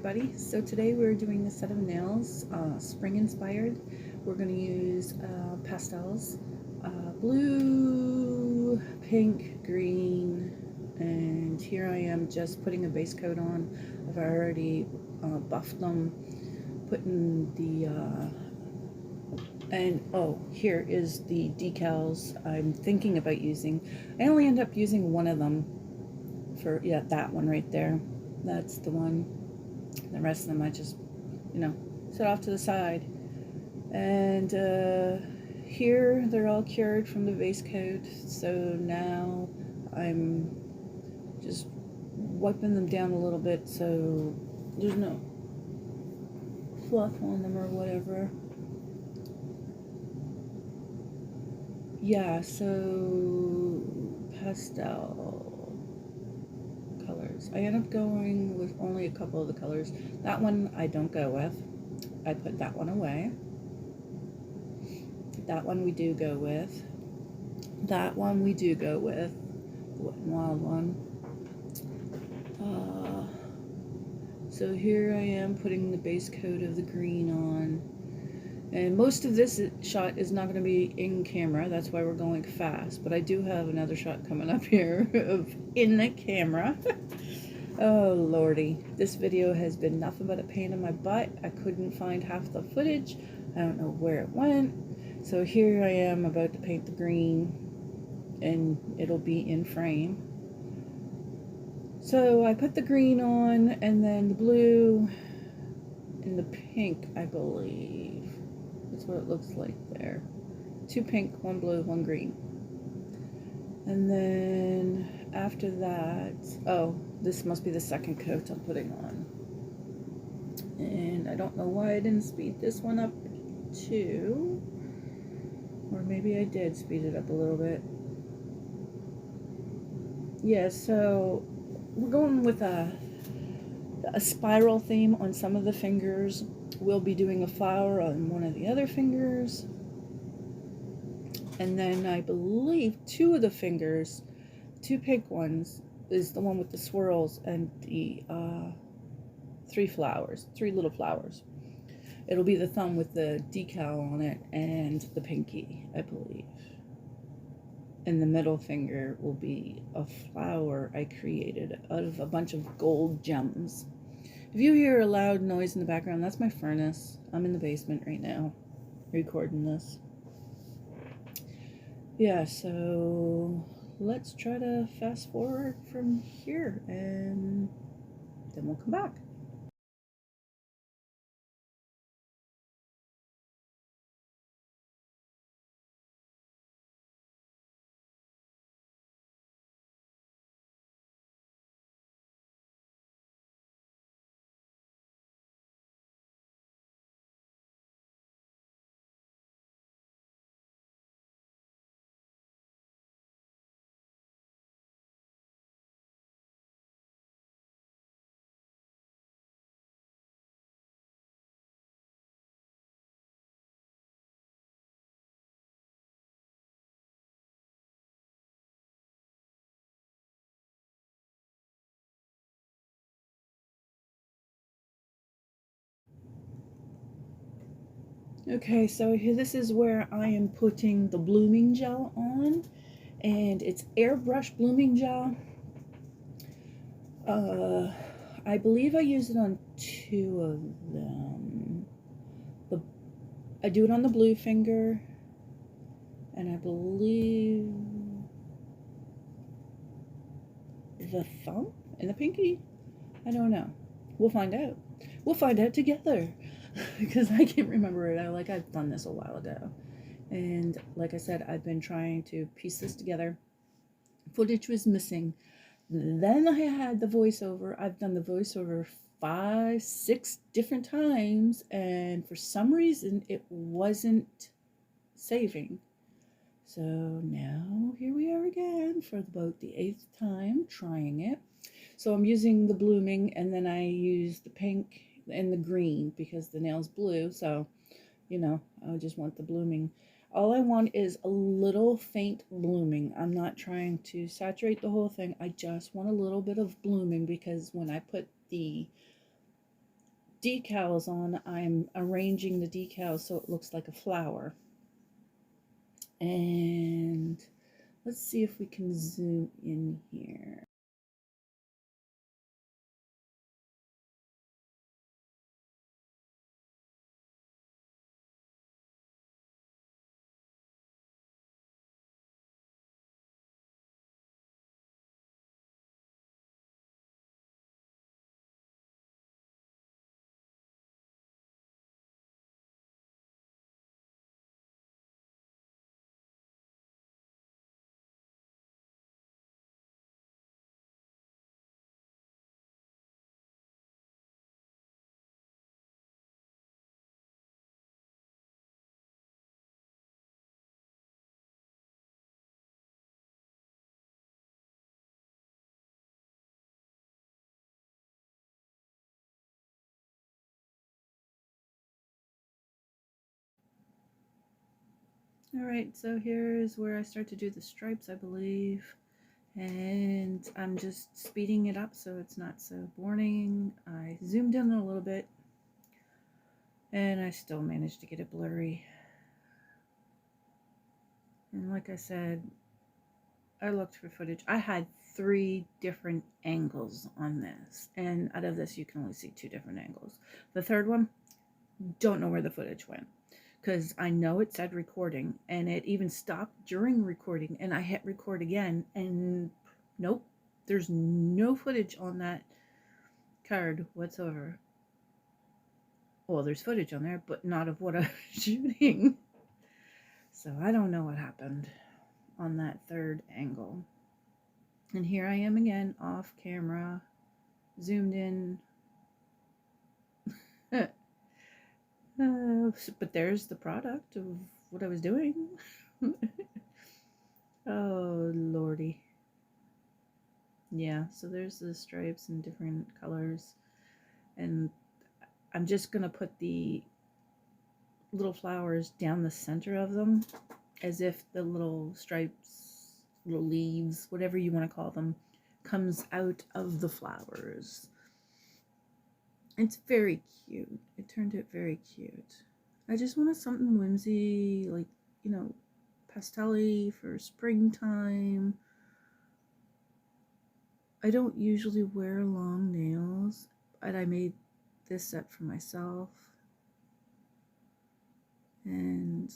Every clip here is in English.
everybody. So today we're doing a set of nails, spring inspired. We're going to use pastels, blue, pink, green, and here I am just putting a base coat on. I've already buffed them, putting the, and oh, here is the decals I'm thinking about using. I only end up using one of them for, yeah, that one right there. That's the one. The rest of them I just, set off to the side. And here they're all cured from the base coat, so now I'm just wiping them down a little bit so there's no fluff on them or whatever. Yeah, so pastel colors. I end up going with only a couple of the colors. That one I don't go with. I put that one away. That one we do go with. That one we do go with. The Wet n Wild one. So here I am putting the base coat of the green on. And most of this shot is not going to be in camera. That's why we're going fast. But I do have another shot coming up here of in the camera. Oh lordy, this video has been nothing but a pain in my butt. I couldn't find half the footage. I don't know where it went. So here I am about to paint the green and it'll be in frame. So I put the green on and then the blue and the pink, I believe. That's what it looks like there. 2 pink, 1 blue, 1 green. And then after that, oh, this must be the second coat I'm putting on. And I don't know why I didn't speed this one up too. Or maybe I did speed it up a little bit. Yeah, so we're going with a spiral theme on some of the fingers. We'll be doing a flower on one of the other fingers. And then I believe 2 of the fingers, 2 pink ones, is the one with the swirls and the 3 flowers, 3 little flowers. It'll be the thumb with the decal on it and the pinky, I believe. And the middle finger will be a flower I created out of a bunch of gold gems. If you hear a loud noise in the background, that's my furnace. I'm in the basement right now, recording this. Yeah, so let's try to fast forward from here and then we'll come back. Okay, so here, this is where I am putting the blooming gel on, and it's airbrush blooming gel. I believe I used it on 2 of them. I do it on the blue finger, and I believe the thumb and the pinky. I don't know. We'll find out. We'll find out together. Because I can't remember it. I've done this a while ago. And like I said, I've been trying to piece this together. Footage was missing. Then I had the voiceover. I've done the voiceover 5, 6 different times, and for some reason it wasn't saving. So now here we are again for about the 8th time trying it. So I'm using the blooming, and then I use the pink and the green because the nail's blue, so I just want the blooming. All I want is a little faint blooming. I'm not trying to saturate the whole thing. I just want a little bit of blooming because when I put the decals on, I'm arranging the decals so it looks like a flower. And let's see if we can zoom in here. All right, so here's where I start to do the stripes, I believe. And I'm just speeding it up so it's not so boring. I zoomed in a little bit and I still managed to get it blurry. And like I said, I looked for footage. I had 3 different angles on this, and out of this you can only see 2 different angles. The third one, don't know where the footage went, because I know it said recording and it even stopped during recording, and I hit record again and nope, there's no footage on that card whatsoever. Well, there's footage on there, but not of what I was shooting. So I don't know what happened on that third angle. And here I am again, off camera, zoomed in. But there's the product of what I was doing. Oh, lordy. Yeah, so there's the stripes in different colors. And I'm just going to put the little flowers down the center of them, as if the little stripes, little leaves, whatever you want to call them, comes out of the flowers. It's very cute. It turned out very cute. I just wanted something whimsy, like, you know, pastel-y for springtime. I don't usually wear long nails, but I made this set for myself. And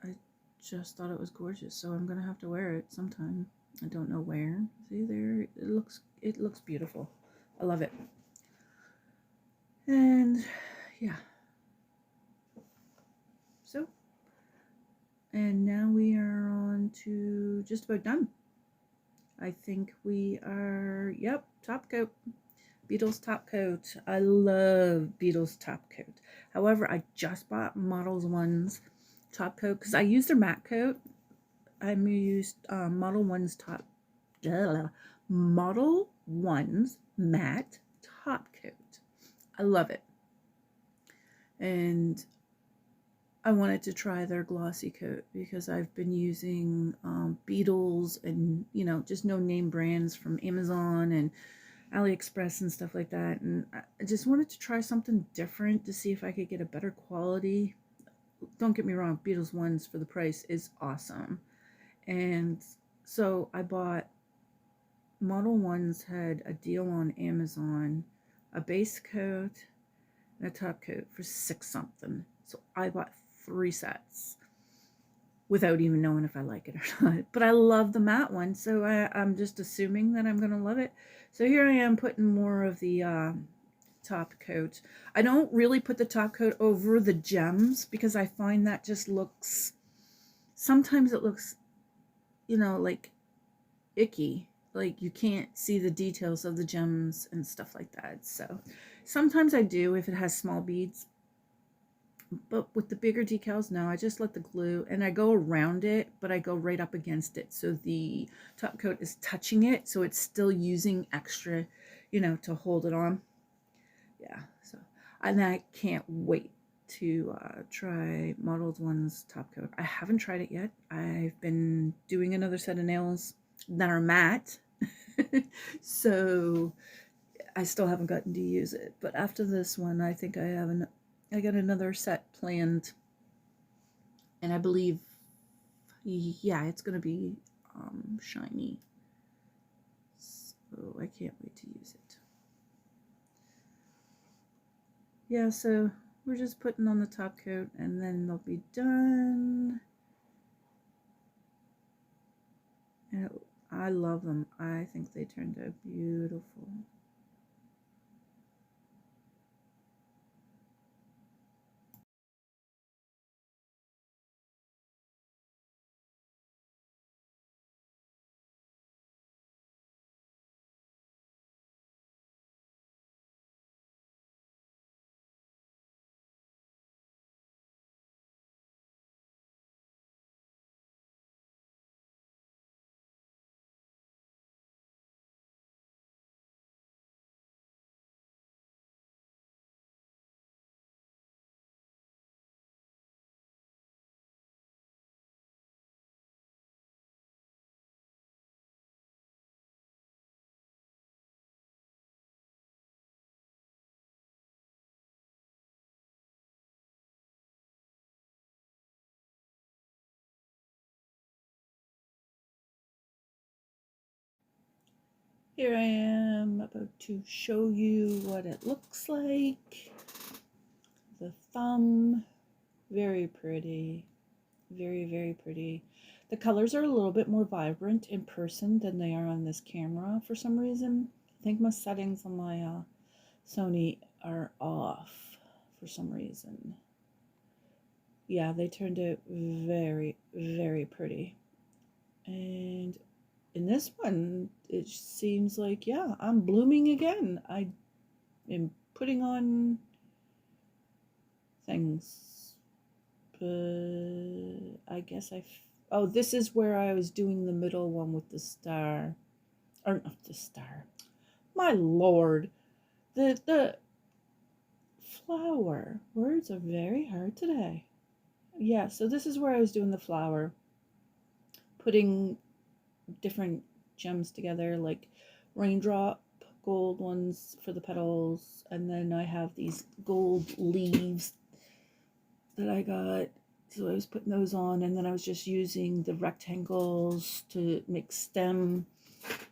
I just thought it was gorgeous, so I'm gonna have to wear it sometime. I don't know where. See there, it looks beautiful. I love it. And yeah. So, and now we are on to just about done. I think we are, yep, top coat. Beetles top coat. I love Beetles top coat. However, I just bought Models 1's top coat because I used their matte coat. I used Model 1's Model 1's matte top coat. I love it. And I wanted to try their glossy coat because I've been using Beetles and, you know, just no name brands from Amazon and Ali Express and stuff like that. And I just wanted to try something different to see if I could get a better quality. Don't get me wrong, Beetles 1's for the price is awesome. And so I bought, Model 1's had a deal on Amazon, a base coat and a top coat for $6 something. So I bought 3 sets without even knowing if I like it or not. But I love the matte one, so I'm just assuming that I'm going to love it. So here I am putting more of the top coat. I don't really put the top coat over the gems because I find that just looks, sometimes it looks, you know, like icky. Like you can't see the details of the gems and stuff like that. So sometimes I do if it has small beads. But with the bigger decals, no, I just let the glue, and I go around it, but I go right up against it. So the top coat is touching it, so it's still using extra, you know, to hold it on. Yeah, so, and I can't wait to try Model 1's top coat. I haven't tried it yet. I've been doing another set of nails that are matte. So I still haven't gotten to use it, but after this one, I think I got another set planned, and I believe, yeah, it's gonna be shiny. So I can't wait to use it. Yeah, so we're just putting on the top coat, and then they'll be done. And I love them. I think they turned out beautiful. Here I am about to show you what it looks like. The thumb, very pretty, very, very pretty. The colors are a little bit more vibrant in person than they are on this camera for some reason. I think my settings on my Sony are off for some reason. Yeah, they turned out very, very pretty. And in this one, it seems like, yeah, I'm blooming again. I am putting on things. I guess oh, this is where I was doing the middle one with the star. Or not the star. My lord. The flower. Words are very hard today. Yeah, so this is where I was doing the flower. Putting different gems together, like raindrop gold ones for the petals, and then I have these gold leaves that I got, so I was putting those on, and then I was just using the rectangles to make stem.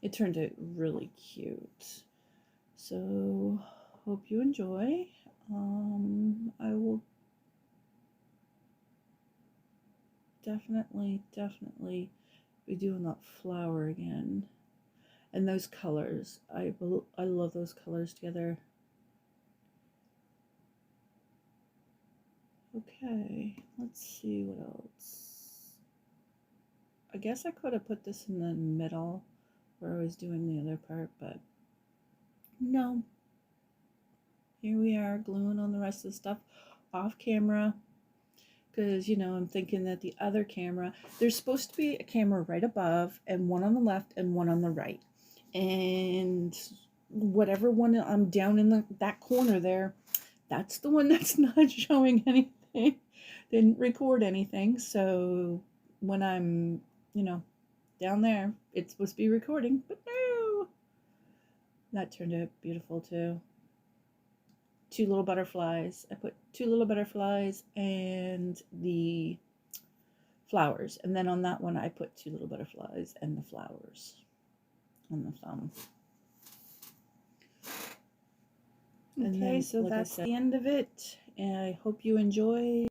It turned out really cute, so hope you enjoy. I will definitely be doing that flower again. And those colors, I love those colors together. Okay, let's see what else. I guess I could have put this in the middle where I was doing the other part, but no. Here we are gluing on the rest of the stuff off camera, because, you know, I'm thinking that the other camera, there's supposed to be a camera right above and one on the left and one on the right. And whatever one I'm down in that corner there, that's the one that's not showing anything. Didn't record anything. So when I'm, you know, down there, it's supposed to be recording, but no. That turned out beautiful too. 2 little butterflies. I put 2 little butterflies and the flowers. And then on that one, I put 2 little butterflies and the flowers on the thumb. Okay, so that's the end of it. And I hope you enjoy.